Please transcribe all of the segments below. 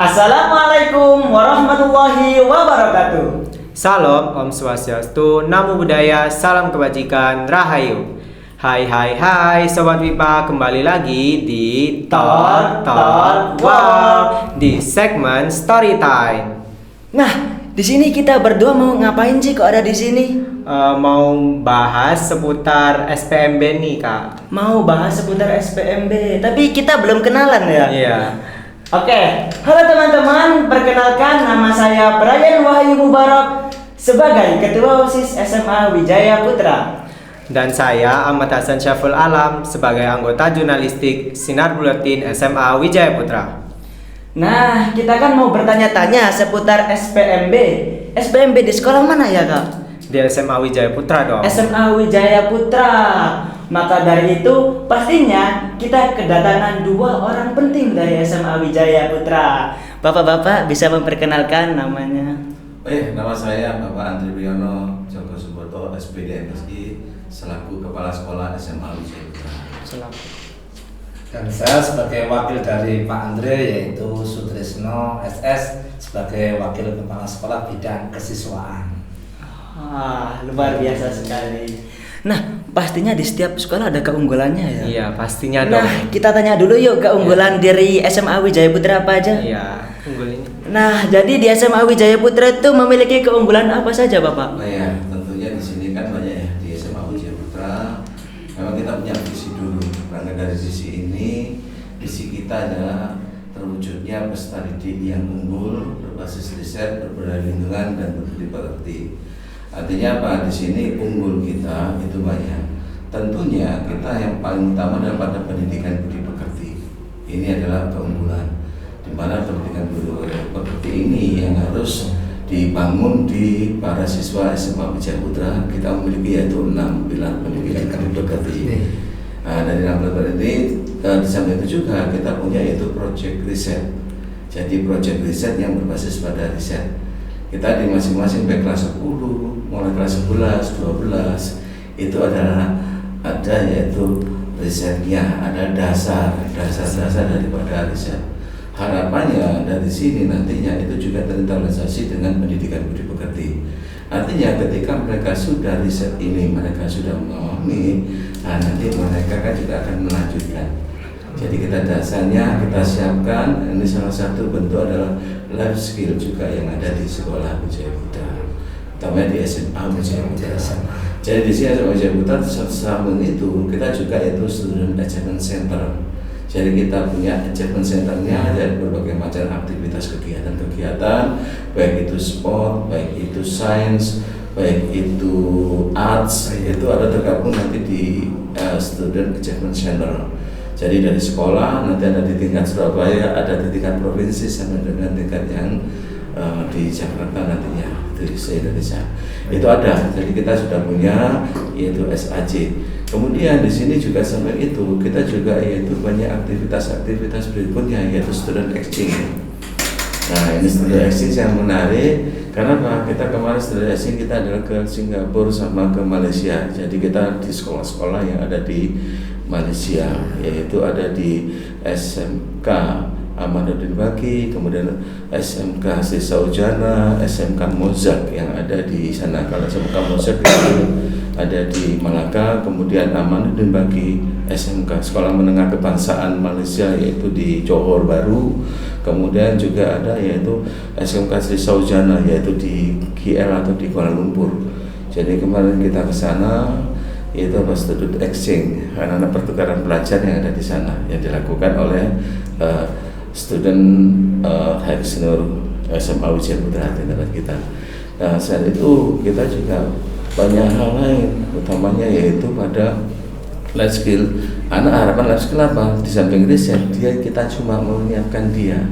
Assalamualaikum warahmatullahi wabarakatuh. Salam, Om Swastiastu, Namo Buddhaya, salam kebajikan, Rahayu. Hai Sobat WIPA, kembali lagi di Talk Wow di segmen Story Time. Nah, di sini kita berdua mau ngapain sih kok ada di sini? Mau bahas seputar SPMB nih, Kak. Mau bahas seputar SPMB, tapi kita belum kenalan ya? Iya. Oke, halo teman-teman, perkenalkan nama saya Brian Wahyu Mubarak sebagai Ketua OSIS SMA Wijaya Putra. Dan saya Ahmad Hasan Syaful Alam sebagai anggota jurnalistik Sinar Buletin SMA Wijaya Putra. Nah, kita kan mau bertanya-tanya seputar SPMB. SPMB di sekolah mana ya, Kak? Di SMA Wijaya Putra dong. SMA Wijaya Putra. Maka dari itu pastinya kita kedatangan dua orang penting dari SMA Wijaya Putra. Bapak-bapak bisa memperkenalkan namanya? Nama saya Bapak Andri Priyono Joko Suboto, SPD MSI, selaku Kepala Sekolah SMA Wijaya Putra. Dan saya sebagai wakil dari Pak Andre yaitu Sutrisno SS sebagai wakil Kepala Sekolah Bidang Kesiswaan. Luar biasa sekali. Nah, pastinya di setiap sekolah ada keunggulannya ya. Iya, pastinya dong. Nah, kita tanya dulu yuk keunggulan dari SMA Wijaya Putra apa aja? Iya, unggul ini. Nah, jadi di SMA Wijaya Putra itu memiliki keunggulan apa saja, Bapak? Nah ya, tentunya di sini kan banyak ya di SMA Wijaya Putra. Memang kita punya visi dulu. Karena dari sisi ini, visi kita adalah terwujudnya peserta didik yang unggul, berbasis riset, berbudaya lingkungan dan berbudi pekerti. Artinya apa? Di sini unggul kita itu banyak. Tentunya kita yang paling utama adalah pada pendidikan budi pekerti. Ini adalah keunggulan. Di mana pendidikan budi pekerti ini yang harus dibangun di para siswa SMA Wijaya Putra. Kita memiliki yaitu 6 pilar pendidikan budi pekerti. Nah, dari 6 pilar ini di samping itu juga kita punya yaitu project riset. Jadi project riset yang berbasis pada riset. Kita di masing-masing baik kelas 10, mulai kelas 11, 12 itu adalah ada yaitu risetnya, ada dasar daripada riset. Harapannya dari sini nantinya itu juga terinternalisasi dengan pendidikan budi pekerti. Artinya ketika mereka sudah riset ini, mereka sudah memahami, nanti mereka kan juga akan melanjutkan. Jadi kita dasarnya kita siapkan. Ini salah satu bentuk adalah life skill juga yang ada di sekolah Wijaya Putra, terutama di SMA Wijaya Putra. Jadi di sini SMA Wijaya Putra samping itu kita juga itu student achievement center. Jadi kita punya achievement centernya dari berbagai macam aktivitas kegiatan-kegiatan, baik itu sport, baik itu sains, baik itu arts, itu ada tergabung nanti di student achievement center. Jadi dari sekolah nanti ada di tingkat Surabaya, ada di tingkat provinsi sampai dengan tingkat yang di Jakarta nantinya di se-Indonesia. Itu ada. Jadi kita sudah punya yaitu SAJ. Kemudian di sini juga sampai itu kita juga yaitu banyak aktivitas berikutnya yaitu student exchange. Nah, ini student exchange yang menarik karena apa? Kita kemarin student exchange kita adalah ke Singapura sama ke Malaysia. Jadi kita di sekolah-sekolah yang ada di Malaysia, yaitu ada di SMK Ahmaduddin Baki, kemudian SMK Sri Saujana, SMK Mozak yang ada di sana. Kalau SMK Mozak itu ada di Malaka, kemudian Ahmaduddin Baki SMK Sekolah Menengah Kebangsaan Malaysia yaitu di Johor Bahru, kemudian juga ada yaitu SMK Sri Saujana yaitu di KL atau di Kuala Lumpur. Jadi kemarin kita ke sana yaitu apa student exchange, anak-anak pertukaran pelajar yang ada di sana yang dilakukan oleh student high senior SMA Wijaya Putra tempat kita. Nah, saat itu kita juga banyak hal lain, utamanya yaitu pada life skill. Anak harapan life skill apa? Di samping riset, kita cuma menyiapkan dia,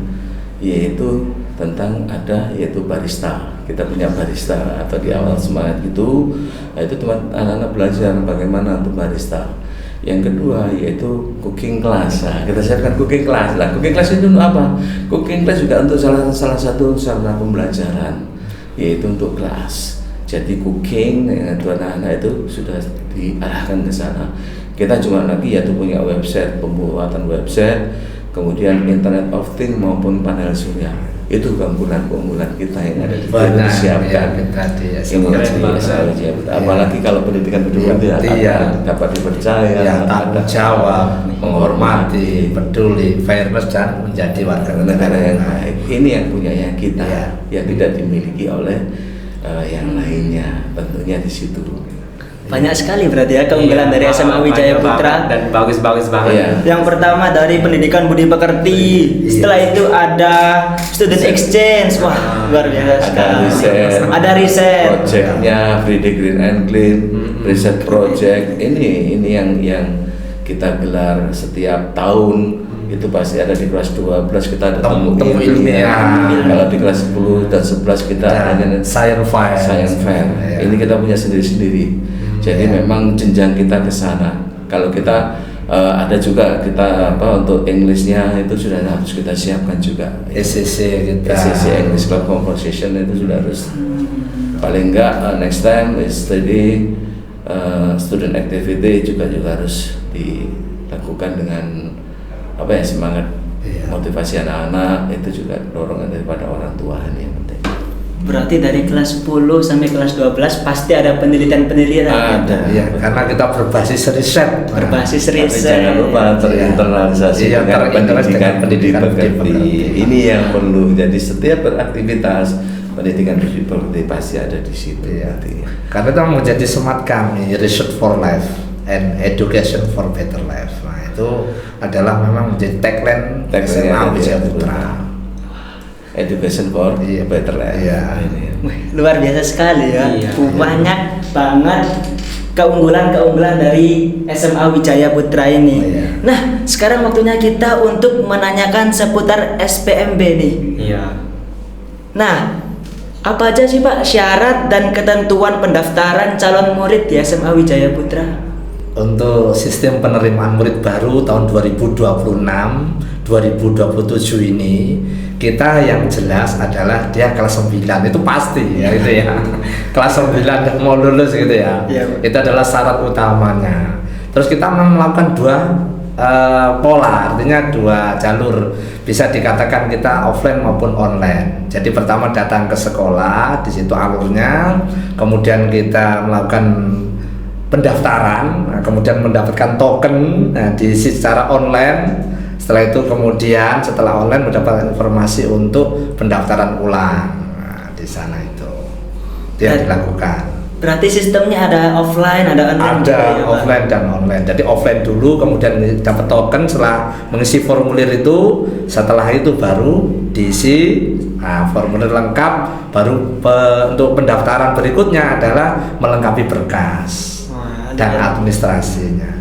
yaitu tentang ada yaitu barista. Kita punya barista atau di awal semangat itu, itu teman anak-anak belajar bagaimana untuk barista. Yang kedua yaitu cooking class. Nah, kita siapkan cooking class. Lah, cooking class itu untuk apa? Cooking class juga untuk salah satu sarana pembelajaran, yaitu untuk kelas. Jadi cooking itu anak-anak itu sudah diarahkan ke sana. Kita cuma lagi yaitu punya website, pembuatan website. kemudian Internet of Things maupun panel surya. Itu keunggulan-keunggulan kita yang ada di Banyak, disiapkan. ya, kita di Yang apalagi kalau pendidikan betul-betul dapat dipercaya, ya, tanggung jawab, menghormati, peduli, fairness dan menjadi warga negara yang baik. Ini yang punyanya kita, Ya. yang tidak dimiliki oleh yang lainnya. Tentunya di situ. Banyak sekali berarti ya keunggulan dari SMA Wijaya Putra. Dan bagus-bagus banget. Iya. Yang pertama dari pendidikan budi pekerti, setelah itu ada student exchange, wah luar biasa Ada sekali. riset, Ada riset. projectnya Free the Green and Clean, riset project. Ini yang kita gelar setiap tahun. Itu pasti ada di kelas 12 kita ada Temu ilmiah. ilmiah. Kalau di kelas 10 dan 11 kita ada Science fair. Science fair. Ya. Ini kita punya sendiri-sendiri. Jadi memang jenjang kita ke sana. Kalau kita ada juga kita untuk Englishnya itu sudah harus kita siapkan juga. SCC kita. SCC English Club Conversation itu sudah harus. Paling enggak next time is study student activity juga harus dilakukan dengan semangat motivasi anak-anak, itu juga dorongan daripada orang tua ini yang penting. Berarti dari kelas 10 sampai kelas 12 pasti ada penelitian-penelitian. Ada. Ya, karena kita berbasis riset. Berbasis Tapi riset. jangan lupa terinternalisasi Iya, dengan pendidikan pendidikan budi pekerti. Ini yang perlu. Jadi setiap beraktivitas pendidikan budi pekerti pasti ada di situ. Iya. Nanti. Karena itu menjadi semangat kami, research for life and education for better life. Nah, itu adalah memang menjadi tagline SMA Wijaya Putra. Education for Iya, better life. iya. Ini. Wih, luar biasa sekali ya. Iya. Banyak banget keunggulan-keunggulan dari SMA Wijaya Putra ini. Oh, iya. Nah, sekarang waktunya kita untuk menanyakan seputar SPMB nih. Iya. Nah, apa aja sih Pak syarat dan ketentuan pendaftaran calon murid di SMA Wijaya Putra? Untuk sistem penerimaan murid baru tahun 2026-2027 ini, kita yang jelas adalah dia kelas 9 itu pasti ya itu ya. Kelas 9 yang mau lulus gitu ya. Iya. Itu adalah syarat utamanya. Terus kita melakukan dua pola, artinya dua jalur, bisa dikatakan kita offline maupun online. Jadi pertama datang ke sekolah, di situ alurnya, kemudian kita melakukan pendaftaran, kemudian mendapatkan token secara online. Setelah itu kemudian setelah online mendapatkan informasi untuk pendaftaran ulang. Nah, di sana itu yang dilakukan. Berarti sistemnya ada offline, ada online juga Ada ya, Pak? offline dan online. Jadi offline dulu, kemudian dapat token setelah mengisi formulir itu. Setelah itu baru diisi formulir lengkap. Baru untuk pendaftaran berikutnya adalah melengkapi berkas Wah, dan administrasinya.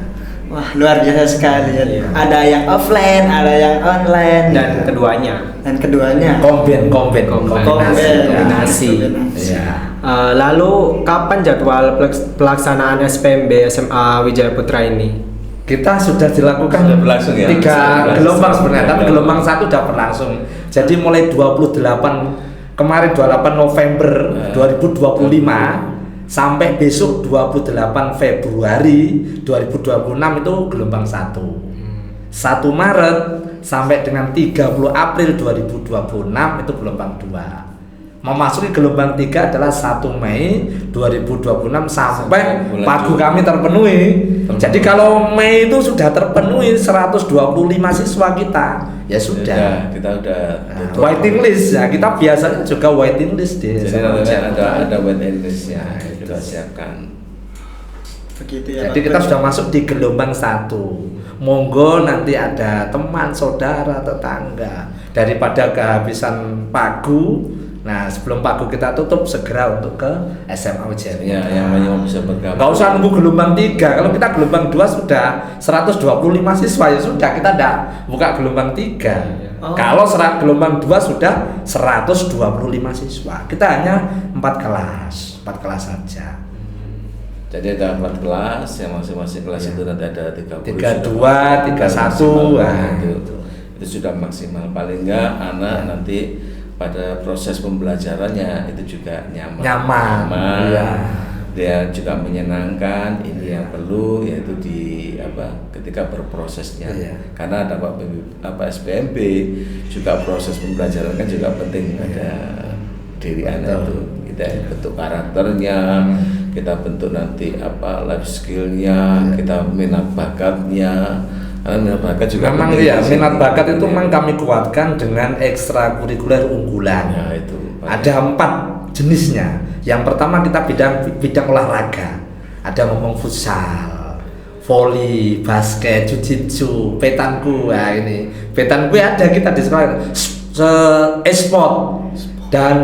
Wah, luar biasa sekali ya. Iya. Ada yang offline, ada yang online. Dan keduanya. Dan keduanya. Kombinasi. Kombinasi. Ya. Lalu kapan jadwal pelaksanaan SPMB SMA Wijaya Putra ini? Kita sudah dilakukan Sudah berlangsung ya? 3 Sudah gelombang berlangsung. sebenarnya, tapi gelombang 1 sudah berlangsung. Jadi mulai 28 kemarin 28 November 2025 sampai besok 28 Februari 2026 itu gelombang 1. 1 Maret sampai dengan 30 April 2026 itu gelombang 2. Memasuki gelombang 3 adalah 1 Mei 2026 sampai bulan pagu Juli. kami terpenuhi. Jadi kalau Mei itu sudah terpenuhi 125 siswa kita, ya sudah. Kita udah Nah, tutup. waiting list ya, kita biasanya juga waiting list di Jadi SMA Wijaya Putra. ada waiting listnya kita siapkan. Begitu ya. Jadi Pak? kita sudah masuk di gelombang 1. Monggo nanti ada teman, saudara, tetangga daripada kehabisan pagu. Nah, sebelum pagu kita tutup segera untuk ke SMA Wijaya Putra. Ya, yang mau bisa bergabung. Nggak usah nunggu gelombang 3. Kalau kita gelombang 2 sudah 125 siswa ya sudah, kita enggak buka gelombang 3. Oh. Kalau gelombang 2 sudah 125 siswa. Kita hanya 4 kelas saja. Jadi ada 4 kelas, yang masing-masing kelas itu nanti ada 30. 32, 31. Nah, itu sudah maksimal. Paling enggak anak nanti pada proses pembelajarannya itu juga nyaman. Nyaman, iya. dia juga menyenangkan. Ini yang perlu yaitu ketika berprosesnya, karena ada SPMB juga proses pembelajaran kan juga penting, ada diri anak itu kita bentuk karakternya, kita bentuk nanti life skillnya, kita minat bakatnya. Karena minat bakat juga memang minat bakat itu memang kami kuatkan dengan ekstrakurikuler unggulan. Ya, itu ada 4 jenisnya. Yang pertama kita bidang olahraga. Ada ngomong futsal, voli, basket, jujitsu, petanku. Nah ini petanku ada kita di sekolah, e-sport dan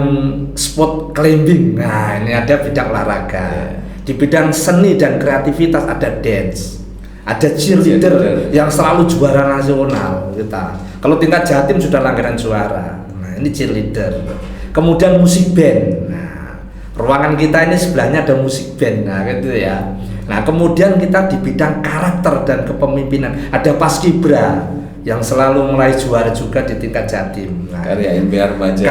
sport climbing. Nah ini ada bidang olahraga. Di bidang seni dan kreativitas ada dance, ada cheerleader yang selalu juara nasional kita. Kalau tingkat Jatim sudah langganan juara. Nah ini cheerleader. Kemudian musik band. Nah ruangan kita ini sebelahnya ada musik band. Nah gitu ya. Nah kemudian kita di bidang karakter dan kepemimpinan ada paskibra yang selalu meraih juara juga di tingkat Jatim. Nah, karya ilmiah remaja.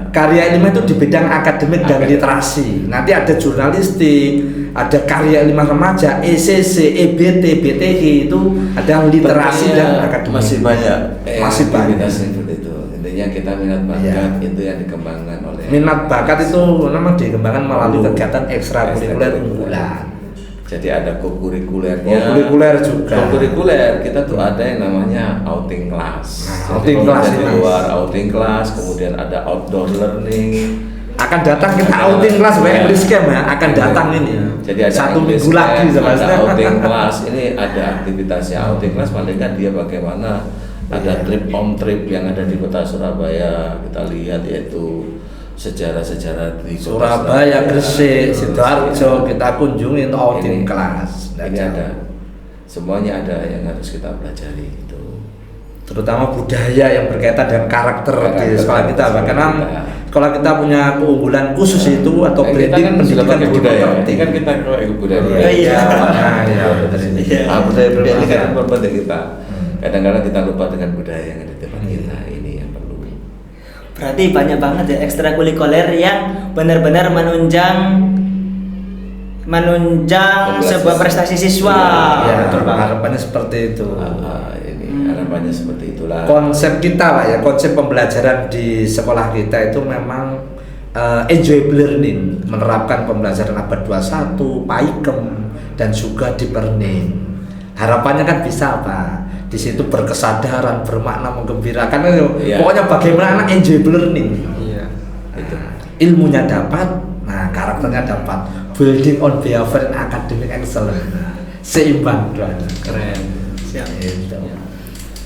Karya ilmiah itu di bidang akademik dan literasi. Nanti ada jurnalistik, ada karya ilmiah remaja, ECC, EBT, BTI itu ada literasi dan akademik. Masih banyak. Masih banyak. Seperti itu. Intinya kita minat bakat itu yang dikembangkan oleh. Minat bakat itu memang dikembangkan melalui kegiatan ekstrakurikuler unggulan. Jadi ada kokurikulernya. Kokurikuler juga. Kokurikuler kita tuh ada yang namanya outing class. Nah, outing class di luar outing class, kemudian ada outdoor learning. Akan datang kita outing class English camp ya, akan datang ini. Jadi ada 1 minggu lagi ada outing class. Ini ada aktivitasnya outing class, paling kan dia bagaimana ada trip home trip yang ada di kota Surabaya. Kita lihat yaitu sejarah-sejarah di Surabaya, Gresik, Sidoarjo kita kunjungi untuk outing kelas. Ini ada, semuanya ada yang harus kita pelajari itu. Terutama budaya yang berkaitan dengan karakter di sekolah kita. Karena sekolah kita punya keunggulan khusus itu atau branding pendidikan budaya. Ini kan kita pakai budaya. Iya. Nah, benar ini. Budaya ini kan penting kita. Kadang-kadang kita lupa dengan budaya yang ada di depan kita. Ini yang perlu. Berarti banyak banget ya ekstrakurikuler yang benar-benar menunjang sebuah prestasi siswa. Ya, harapannya seperti itu. Harapannya seperti itulah. Konsep kita lah ya, konsep pembelajaran di sekolah kita itu memang enjoyable learning, menerapkan pembelajaran abad 21, Paikem dan juga deep learning. Harapannya kan bisa apa? Di situ berkesadaran, bermakna, menggembirakan. Pokoknya bagaimana anak enjoyable learning. Iya. Itu. Ilmunya dapat, nah karakternya dapat. Building on behavior and academic excellence. Nah, seimbang dua. Keren. Siap. Gitu.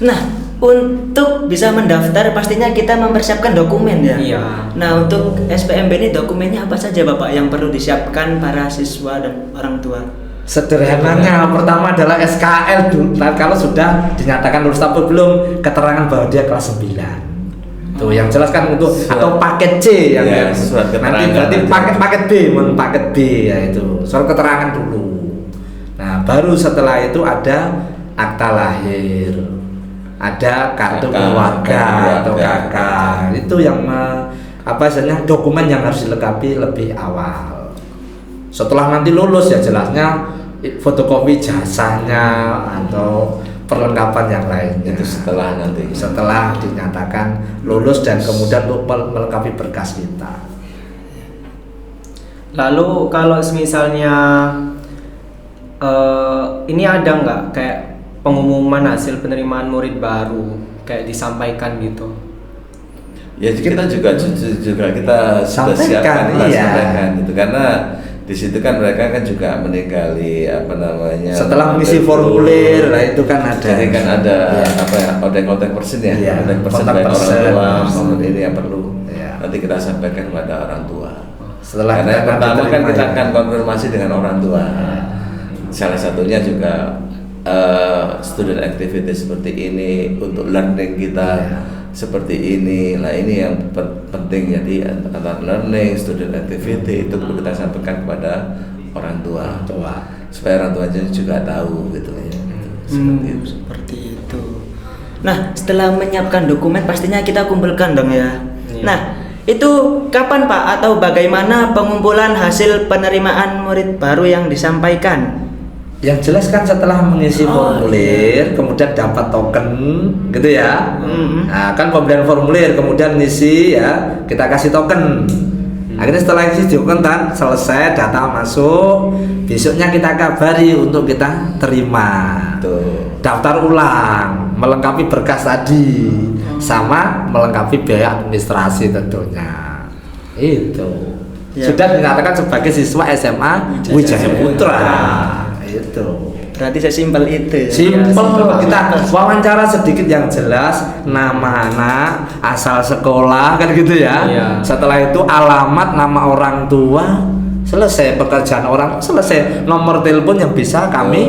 Nah, untuk bisa mendaftar pastinya kita mempersiapkan dokumen ya. Iya. Nah, untuk SPMB ini dokumennya apa saja Bapak yang perlu disiapkan para siswa dan orang tua? Sederhananya pertama adalah SKL dulu. Nah, kalau sudah dinyatakan lulus tapi belum, keterangan bahwa dia kelas 9. Tuh yang jelas kan untuk atau paket C yang ya, surat nanti berarti paket B, paket B ya itu. Surat keterangan dulu. Nah, baru setelah itu ada akta lahir. Ada kartu keluarga atau KK. Itu yang istilahnya dokumen yang harus dilengkapi lebih awal. Setelah nanti lulus ya jelasnya fotokopi jasanya atau perlengkapan yang lainnya. Itu setelah dinyatakan lulus dan kemudian untuk melengkapi berkas kita. Lalu kalau misalnya ini ada nggak kayak pengumuman hasil penerimaan murid baru kayak disampaikan gitu? Ya kita juga kita sudah siapkan sampaikan gitu, karena di situ kan mereka kan juga meninggali setelah mengisi formulir lah itu kan ada. Jadi kan ada kontak persen ya, kontak persen dari orang tua, ini yang perlu nanti kita sampaikan kepada orang tua. Karena yang pertama kan kita akan konfirmasi dengan orang tua. Salah satunya juga student activity seperti ini, untuk learning kita seperti ini. Nah ini yang penting, jadi antara learning, student activity itu perlu kita sampaikan kepada orang tua supaya orang tua juga tahu gitu ya. Seperti itu. Nah, setelah menyiapkan dokumen pastinya kita kumpulkan dong ya. Nah, Itu kapan Pak atau bagaimana pengumpulan hasil penerimaan murid baru yang disampaikan? Yang jelas kan setelah mengisi formulir, kemudian dapat token, gitu ya. Nah, kan pemberian formulir, kemudian ngisi ya, kita kasih token. Akhirnya setelah isi token kan selesai, data masuk, besoknya kita kabari untuk kita terima. Tuh. Daftar ulang, melengkapi berkas tadi, sama melengkapi biaya administrasi tentunya. Itu Ya. sudah dinyatakan sebagai siswa SMA Wijaya Putra. Itu Berarti sesimpel itu. simple. Kita wawancara sedikit yang jelas, nama anak, asal sekolah kan gitu ya. Iya. Setelah itu alamat, nama orang tua, selesai. Pekerjaan orang selesai, nomor telepon yang bisa kami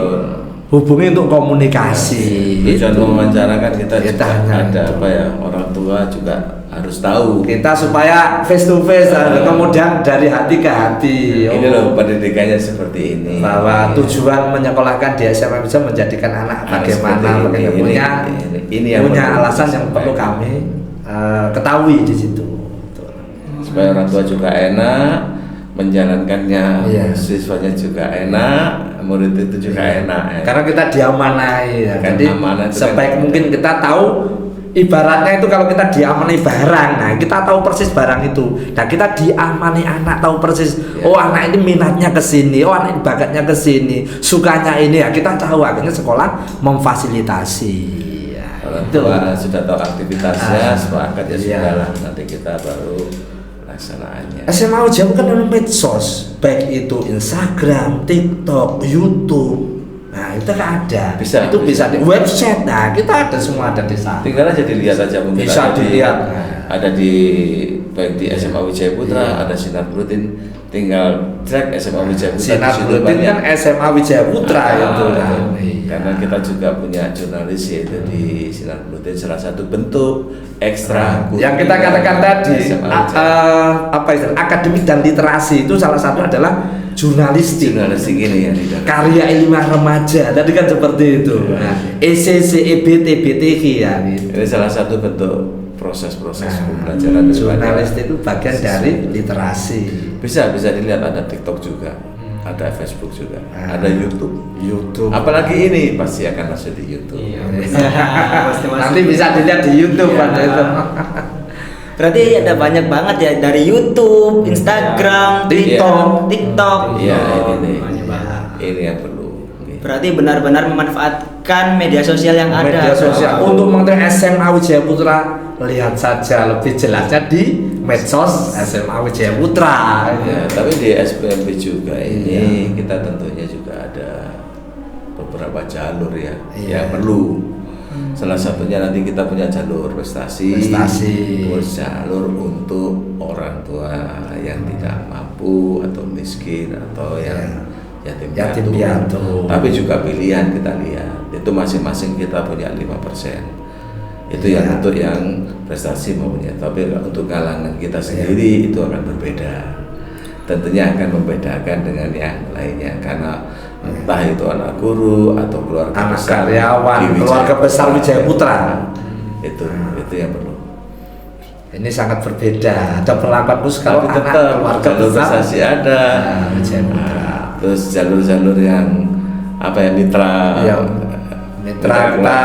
hubungi untuk komunikasi. Tujuan Itu. wawancara kan kita Kita juga hanya ada itu. apa ya, orang tua juga harus tahu. Kita supaya face to face, kemudian dari hati ke hati. Ini loh pendidikannya seperti ini. Bahwa tujuan menyekolahkan di SMA bisa menjadikan anak bagaimana, seperti ini. punya Ini yang punya perlu alasan yang perlu disampaikan. kami ketahui di situ. Supaya orang tua juga enak menjalankannya, Iya. siswanya juga enak, murid itu juga enak. Ya. Karena kita diamanai ya. Kan Jadi amanah itu sebaik kan- mungkin kita tahu, ibaratnya itu kalau kita diamani barang, nah kita tahu persis barang itu. Nah kita diamani anak, tahu persis. Ya. Oh anak ini minatnya ke sini, oh anak ini bakatnya ke sini, sukanya ini ya kita tahu. Akhirnya sekolah memfasilitasi. Ya, Orang itu. tua sudah tahu aktivitasnya, Ah, sepakat ya iya. sudah lah. Nanti kita baru pelaksanaannya. SMA Wijaya kan ada medsos, baik itu Instagram, TikTok, YouTube. Nah itu kan ada. Bisa, Itu bisa bisa. di website. Nah kita ada semua ada di sana. Tinggal aja dilihat aja mungkin Bisa ada di- dilihat. ada di baik di SMA Wijaya Putra, Iya. ada Sinar Rutin, tinggal track SMA Wijaya Putra. Sinar di situ Rutin banyak. kan SMA Wijaya Putra Ah, itu kan. karena kita juga punya jurnalis yaitu di Sinar Rutin, salah satu bentuk ekstra Yang kita katakan tadi apa istilah akademik dan literasi itu salah satu adalah jurnalistik. jurnalistik ini ya tidak. Karya ilmiah remaja tadi kan seperti itu. Nah, ECC, EBT, BTG ya. Gitu. Ini salah satu bentuk proses-proses Nah, pembelajaran daripada jurnalistik itu bagian siswa. dari literasi. Bisa dilihat, ada TikTok juga, ada Facebook juga, Ah. ada YouTube. YouTube. Apalagi ini pasti akan masuk di YouTube. Iya. Pasti masuk. Nanti bisa dilihat di YouTube Iya. ada itu. Berarti ada banyak banget ya dari YouTube, Instagram, TikTok. TikTok. Iya, ini Banyak banget. ini yang perlu. Berarti benar-benar memanfaatkan media sosial yang ada. Media sosial untuk mengenai SMA Wijaya Putra, lihat saja lebih jelasnya di medsos SMA Wijaya Putra. Ya, tapi di SPMB juga ini Iya. kita tentunya juga ada beberapa jalur ya Iya. yang perlu. Salah satunya nanti kita punya jalur prestasi, terus jalur untuk orang tua yang tidak mampu atau miskin atau yang yatim piatu. Tapi juga pilihan kita lihat itu masing-masing kita punya 5%. Itu yang Iya. untuk yang prestasi maunya. Tapi untuk kalangan kita sendiri itu akan berbeda. Tentunya akan membedakan dengan yang lainnya karena entah itu anak guru atau keluarga Anak besar karyawan, di Wijaya keluarga besar Wijaya Putra. Itu yang perlu. Ini sangat berbeda. Ada perlakuan khusus kalau Tapi anak tetap keluarga jalur besar. prestasi ada. Nah, Wijaya Putra. Nah, terus jalur-jalur yang apa ya mitra Yang mitra kita,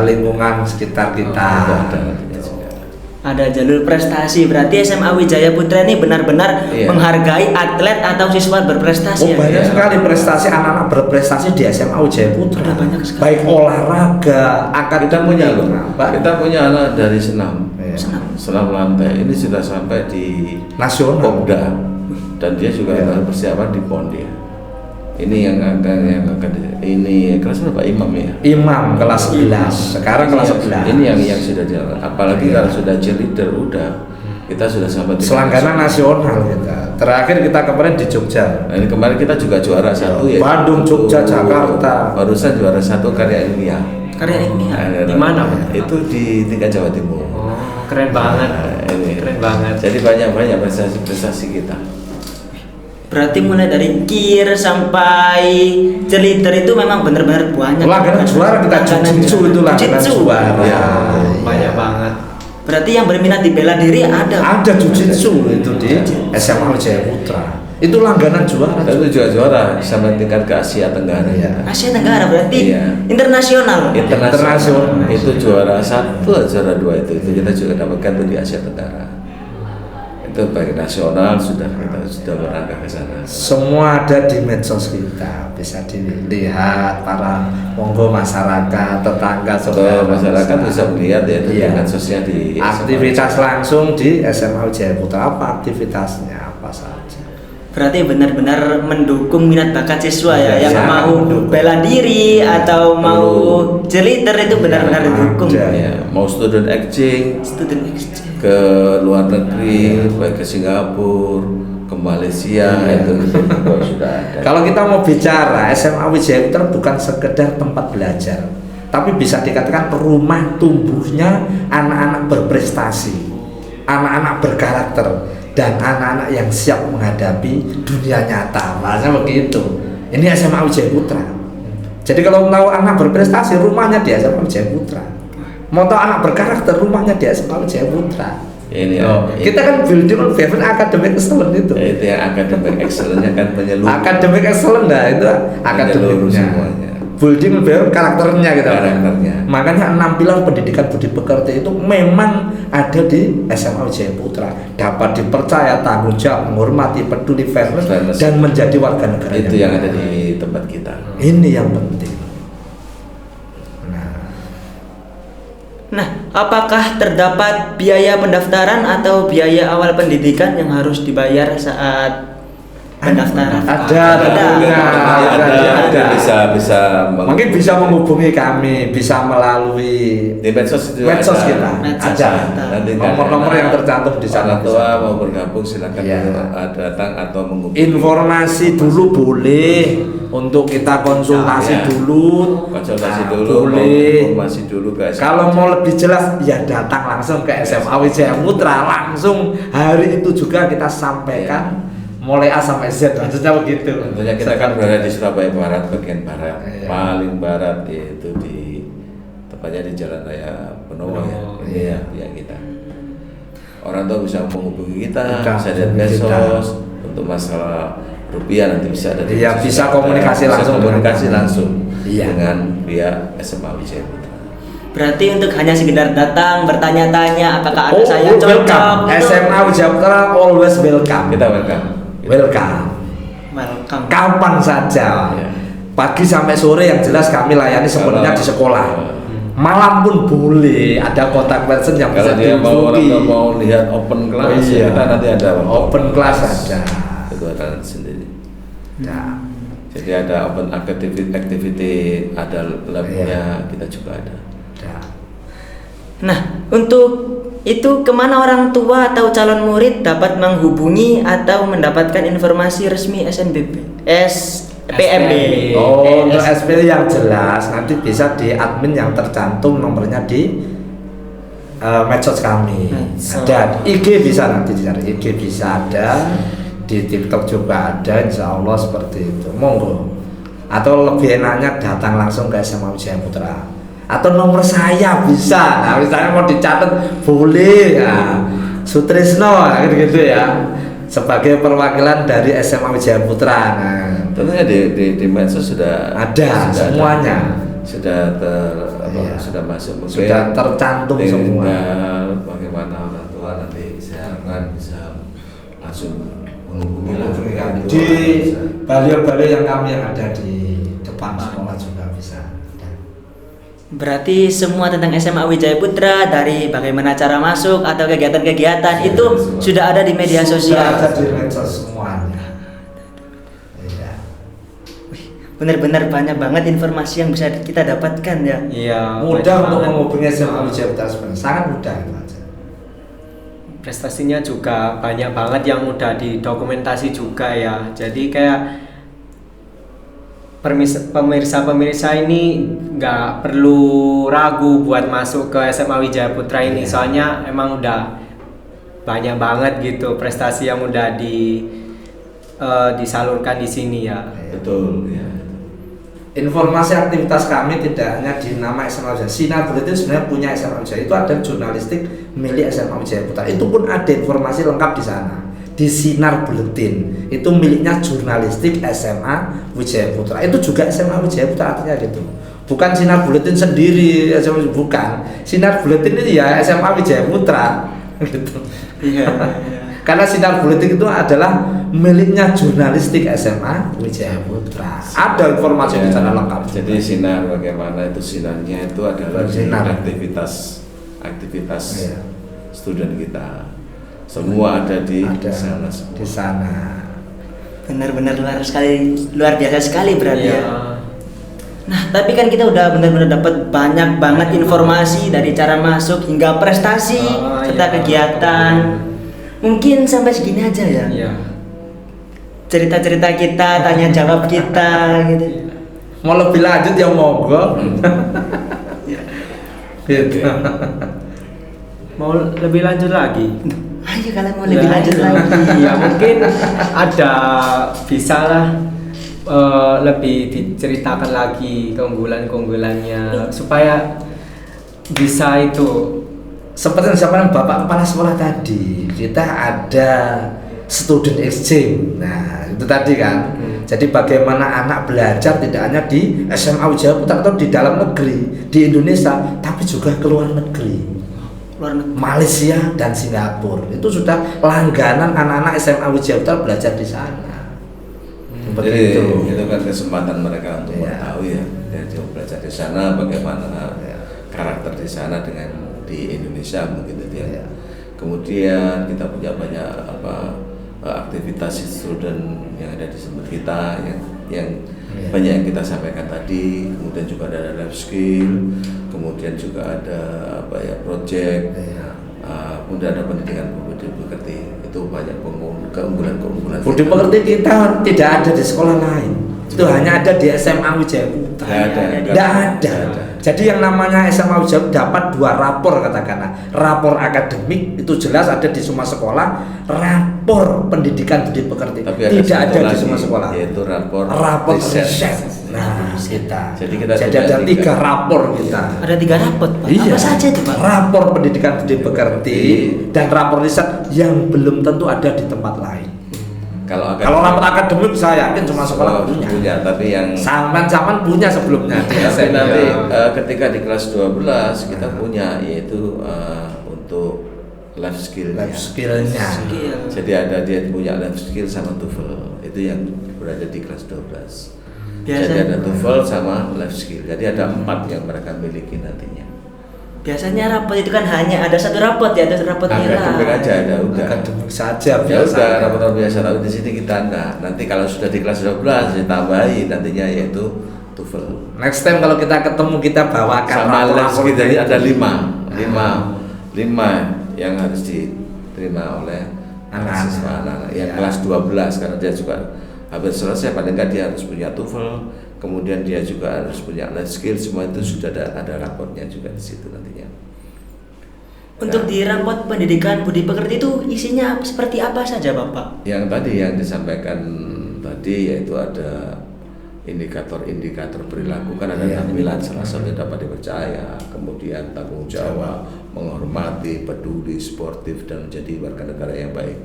lingkungan sekitar kita. itu ada nantinya juga. Ada jalur prestasi. Berarti SMA Wijaya Putra ini benar-benar Iya. menghargai atlet atau siswa berprestasi. Oh ya? banyak Iya. sekali prestasi anak-anak berprestasi di SMA Wijaya Putra. Ada banyak sekali. Baik olahraga, Kita punya loh. Apa? Kita punya anak dari senam. Iya. Senam lantai ini sudah sampai di Nasional. Pokda dan dia juga Iya. dalam persiapan di PON dia. Ini yang akan ini kelas berapa imam ya? Imam kelas 11. Sekarang kelas 11. Ini yang sudah jalan. Apalagi Iya. kalau sudah cheerleader udah kita sudah sampai di Selangganan nasional kita. Terakhir kita kemarin di Jogja. Nah, ini kemarin kita juga juara satu ya. Bandung, Jogja, Jakarta. Barusan juara satu karya ilmiah. Karya ilmiah. Di mana, Pak? Itu di tingkat Jawa Timur. Oh, keren banget. Nah, ini. Keren banget. Jadi banyak prestasi kita. Berarti mulai dari kir sampai cheerleader itu memang benar-benar banyak. Langganan juara kita Langganan jujitsu itu langganan Jujitsu. juara. Iya. Banyak banget. Berarti yang berminat di bela diri ada. Ada jujitsu itu di SMA Wijaya Putra. Itu langganan juara. Dan itu juga juara sampai tingkat ke Asia Tenggara. Iya. Asia Tenggara berarti Iya. internasional. Internasional. Itu juara 1, juara 2 itu kita juga dapatkan tuh di Asia Tenggara. Itu bagi nasional kita sudah merangkak ke sana. Semua ada di medsos kita, bisa dilihat para monggo masyarakat, tetangga, saudara, Masyarakat bisa melihat ya itu Iya. dengan sosial di aktivitas langsung di SMA Wijaya Putra. Apa aktivitasnya, apa saja. Berarti benar-benar mendukung minat bakat siswa ya, Iya, yang sangat mau mendukung. bela diri atau mau cheerleader itu benar-benar didukung. ada. Ya, mau student exchange Student exchange. ke luar negeri, baik ke Singapura, ke Malaysia itu juga sudah ada. Kalau kita mau bicara SMA Wijaya Putra bukan sekedar tempat belajar, tapi bisa dikatakan rumah tumbuhnya anak-anak berprestasi, anak-anak berkarakter, dan anak-anak yang siap menghadapi dunia nyata. Maksudnya begitu. Ini SMA Wijaya Putra. Jadi kalau mau anak berprestasi, rumahnya di SMA Wijaya Putra. Mau tahu anak berkarakter, rumahnya di SMA Wijaya Putra. Ini Kita kan building on Bevan Academic Excellence itu. itu yang akademik excellence-nya kan penyeluruh. Academic Excellence nah itu akademiknya. semuanya. Building on karakternya gitu. Karakternya. Makanya 6 pilar pendidikan budi pekerti itu memang ada di SMA Wijaya Putra. Dapat dipercaya, tanggung jawab, menghormati, peduli, fairness, Fairness. dan menjadi warga negara Itu yang ada baik. di tempat kita. Ini yang penting. Nah, Nah, apakah terdapat biaya pendaftaran atau biaya awal pendidikan yang harus dibayar saat pendaftaran? Ada. Bisa mungkin bisa menghubungi kami, bisa melalui di medsos itu medsos ada. kita. Medsos Ada kita. Nanti nomor-nomor yang tercantum di sana. Orang tua mau bergabung silakan Iya. datang atau menghubungi. Informasi dulu boleh untuk kita konsultasi Ya. dulu. Konsultasi Nah, dulu, boleh. mau informasi dulu ke SMA. Kalau mau lebih jelas ya datang langsung ke SMA Wijaya Putra, langsung hari itu juga kita sampaikan mulai A sampai Z, maksudnya begitu. Tentunya kita kan berada di Surabaya Barat, bagian barat, Iya. paling barat yaitu di tepatnya di Jalan Raya Penowo ya. Iya. Ya kita. Orang tua bisa menghubungi kita, Bisa bisa lihat hubungi kita. medsos untuk masalah rupiah nanti bisa ada. di Iya, medsos bisa kita. komunikasi Bisa langsung komunikasi dengan- langsung Iya. dengan pihak SMA Wijaya Putra. Berarti untuk hanya sekedar datang bertanya-tanya apakah anak saya welcome. cocok itu SMA Wijaya Putra always welcome. Kita welcome. Welcome. welcome. Kapan saja. Iya. Pagi sampai sore yang jelas kami layani sepenuhnya di sekolah. Malam pun boleh, ada kontak person yang Kalau bisa dia mau orang dihubungi. tua mau lihat open class, Iya. kita nanti ada Open class ada. Itu ada sendiri. Nah, Jadi ada open activity, ada labnya, Iya. kita juga ada. ada. Nah, untuk itu kemana orang tua atau calon murid dapat menghubungi atau mendapatkan informasi resmi SNBP? PMB. Oh, untuk SP yang jelas nanti bisa di admin yang tercantum nomornya di medsos kami. Medsos. Ada IG bisa nanti dicari, IG bisa ada, di TikTok juga ada, insya Allah seperti itu. Monggo. Atau lebih enaknya datang langsung ke SMA Wijaya Putra. Atau nomor saya bisa. Nah, misalnya mau dicatat boleh. Nah, Sutrisno gitu ya. Sebagai perwakilan dari SMA Wijaya Putra. Nah, Tentunya di medsos sudah ada semuanya. Sudah Iya. sudah masuk. Mungkin Sudah tercantum semua. tinggal bagaimana orang tua nanti bisa langsung menghubungi Di baliho-baliho yang kami yang ada di depan sekolah juga bisa. Berarti semua tentang SMA Wijaya Putra, dari bagaimana cara masuk atau kegiatan-kegiatan itu sudah ada di media Sudah sosial. ada di medsos semuanya. Iya. Benar-benar banyak banget informasi yang bisa kita dapatkan ya. Iya. Mudah banyak untuk banget. menghubungi SMA Wijaya Putra sebenarnya. Sangat mudah itu aja. Prestasinya juga banyak banget yang udah didokumentasi juga ya. Jadi kayak pemirsa-pemirsa ini nggak perlu ragu buat masuk ke SMA Wijaya Putra ini. Iya. Soalnya emang udah banyak banget gitu prestasi yang udah disalurkan di sini ya. Betul ya. informasi aktivitas kami tidak hanya di nama SMA Wijaya. Sinar Buletin sebenarnya punya SMA Wijaya, itu ada jurnalistik milik SMA Wijaya Putra. Itu pun ada informasi lengkap di sana. Di Sinar Buletin itu miliknya jurnalistik SMA Wijaya Putra. Itu juga SMA Wijaya Putra artinya gitu. Bukan Sinar Buletin sendiri, bukan. Sinar Buletin itu ya SMA Wijaya Putra gitu. Iya. Karena Sinar Buletin itu adalah miliknya jurnalistik SMA Wijaya Putra. Ada informasi di sana lengkap. Jadi sinar bagaimana itu sinarnya itu adalah di Sinar. aktivitas Iya. student kita. Semua ada di sana semua. Di sana. Benar-benar luar biasa sekali berarti Iya. ya. Nah, tapi kan kita udah benar-benar dapat banyak banget informasi dari cara masuk hingga prestasi serta iya. kegiatan. Mungkin sampai segini aja ya. Iya. Cerita-cerita kita, tanya jawab kita gitu. Mau lebih lanjut ya monggo. Gitu. Mau lebih lanjut lagi? Ayo kalian mau lebih lanjut lagi. Ya mungkin ada bisa lah lebih diceritakan lagi keunggulannya supaya bisa itu. Seperti yang disampaikan Bapak Kepala Sekolah tadi, kita ada student exchange. Nah, itu tadi kan. Jadi bagaimana anak belajar tidak hanya di SMA Wijaya Putra atau di dalam negeri, di Indonesia, tapi juga ke luar negeri. Luar negeri. Malaysia dan Singapura. Itu sudah langganan anak-anak SMA Wijaya Putra belajar di sana. Seperti Jadi itu. itu kan kesempatan mereka untuk Iya. mengetahui ya, dia belajar di sana bagaimana Iya. karakter di sana dengan di Indonesia mungkin itu ya. Iya. Kemudian kita punya banyak aktivitas student yang ada di tempat kita yang Iya. banyak yang kita sampaikan tadi. Kemudian juga ada life skill, kemudian juga ada project. Iya. Kemudian ada pendidikan budi pekerti. Itu banyak keunggulan-keunggulan. Budi pekerti kita tidak ada di sekolah lain. Itu hanya ada di SMA Wijaya Putra. Nggak ada. Tidak ada. Jadi yang namanya SMA Wijaya dapat 2 rapor katakanlah. Rapor akademik itu jelas ada di semua sekolah. Rapor pendidikan budi pekerti Tapi ada tidak satu ada di lagi, semua sekolah. yaitu rapor riset. riset. Nah, kita. Jadi kita Jadi punya ada 3 tiga. rapor kita. Ada 3 rapot, Pak. Iya. Apa saja itu, Pak? Rapor pendidikan budi pekerti dan rapor riset yang belum tentu ada di tempat lain. Kalau Rapor akademik saya yakin semua sekolah punya. tapi yang Zaman punya sebelumnya di tapi SMA. nanti ketika di kelas 12 kita punya yaitu untuk life skillnya. Life skillnya. Skill. Jadi dia punya life skill sama TOEFL itu yang berada di kelas 12. Jadi Biasanya- ada TOEFL sama life skill. Jadi ada 4 yang mereka miliki nantinya. Biasanya rapot itu kan hanya ada 1 rapot ya, ada rapot Akademik nilai. aja ada udah. Akademik saja Ya biasa. udah rapor biasa, tapi di sini kita enggak. Nanti kalau sudah di kelas 12 ditambahi nantinya yaitu TOEFL. Next time kalau kita ketemu kita bawakan Sama life rapor-rapor skill jadi itu. ada 5 yang harus diterima oleh Anak-anak. siswa anak-anak yang Ya. kelas 12 karena dia juga hampir selesai, paling enggak dia harus punya TOEFL, kemudian dia juga harus punya life skill, semua itu sudah ada raportnya juga di situ nantinya. Untuk di rapot pendidikan budi pekerti itu isinya seperti apa saja, Bapak? Yang tadi yang disampaikan tadi yaitu ada indikator-indikator perilaku, kan ada Iya. tampilan salah satu dapat dipercaya, kemudian tanggung jawab, menghormati, peduli, sportif, dan menjadi warga negara yang baik.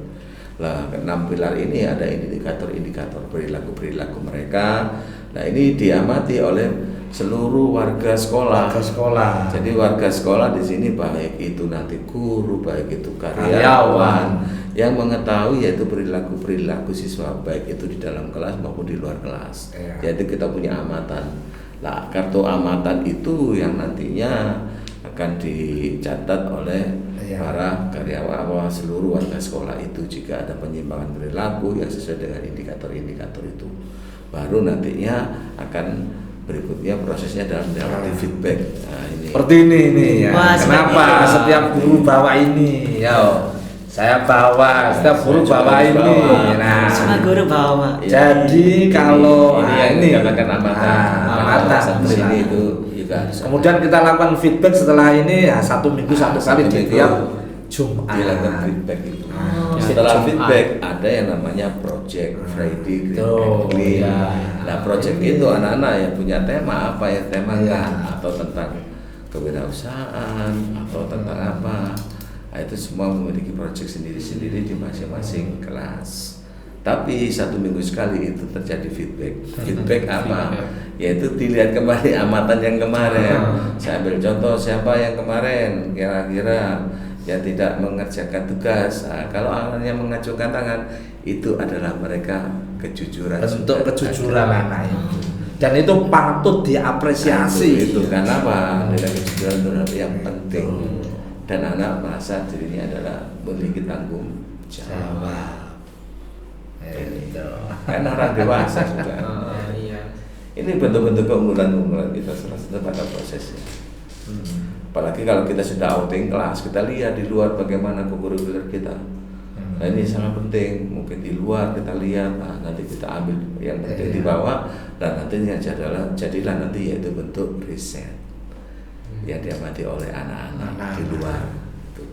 Lah, 6 pilar ini ada indikator-indikator perilaku mereka. Nah, ini diamati oleh seluruh warga sekolah. Warga sekolah. Jadi warga sekolah di sini baik itu nanti guru, baik itu Karyawan. karyawan yang mengetahui yaitu perilaku siswa baik itu di dalam kelas maupun di luar kelas. Iya. Jadi kita punya amatan. Nah, kartu amatan itu yang nantinya akan dicatat oleh Iya. para karyawan seluruh warga sekolah itu jika ada penyimpangan perilaku yang sesuai dengan indikator-indikator itu. Baru nantinya akan berikutnya prosesnya dalam mendapati feedback. Nah, ini. Seperti ini ya. Wah, Kenapa seperti ini. setiap guru bawa ini? Yo, saya bawa, setiap guru Saya juga bawa harus ini. bawa. Nah, Semua guru bawa. jadi kalau ini yang dikatakan amatan. amatan Di sini itu juga harus. Kemudian kita lakukan feedback setelah ini ya 1 minggu 1 kali Satu di minggu tiap Jumat. dilakukan feedback itu. setelah Jumat. feedback ada yang namanya project Friday Green Oh, and Clean. iya. Nah project itu anak-anak yang punya tema apa ya tema Iya. atau tentang kewirausahaan atau tentang apa. Nah, itu semua memiliki project sendiri-sendiri di masing-masing kelas. Tapi 1 minggu sekali itu terjadi feedback. Feedback apa? Yaitu dilihat kembali amatan yang kemarin. Saya ambil contoh siapa yang kemarin kira-kira yang tidak mengerjakan tugas. Nah, kalau anaknya mengajukan tangan, itu adalah mereka kejujuran. Bentuk sudah kejujuran ada. anak itu. Dan itu patut diapresiasi. Itu karena apa? Nilai kejujuran itu adalah yang penting. Dan anak merasa dirinya adalah memiliki tanggung jawab. Itu. Karena orang dewasa sudah. Iya. Ini bentuk-bentuk keunggulan kita salah satu pada prosesnya. Apalagi kalau kita sudah outing kelas, kita lihat di luar bagaimana co-curricular kita. Nah ini sangat penting. Mungkin di luar kita lihat, nah, nanti kita ambil yang penting dibawa, dan nantinya jadilah nanti yaitu bentuk riset yang diamati oleh anak-anak di luar. Tuh.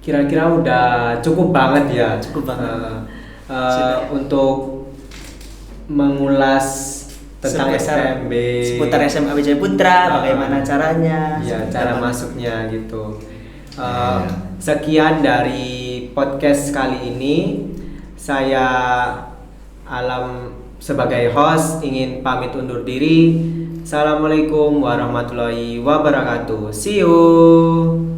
Kira-kira udah cukup banget ya. Cukup banget. Untuk mengulas tentang SMB, seputar SMA Wijaya Putra, bagaimana caranya, ya seperti cara apa. masuknya gitu. Sekian dari podcast kali ini. Saya Alam sebagai host ingin pamit undur diri. Assalamualaikum warahmatullahi wabarakatuh. See you.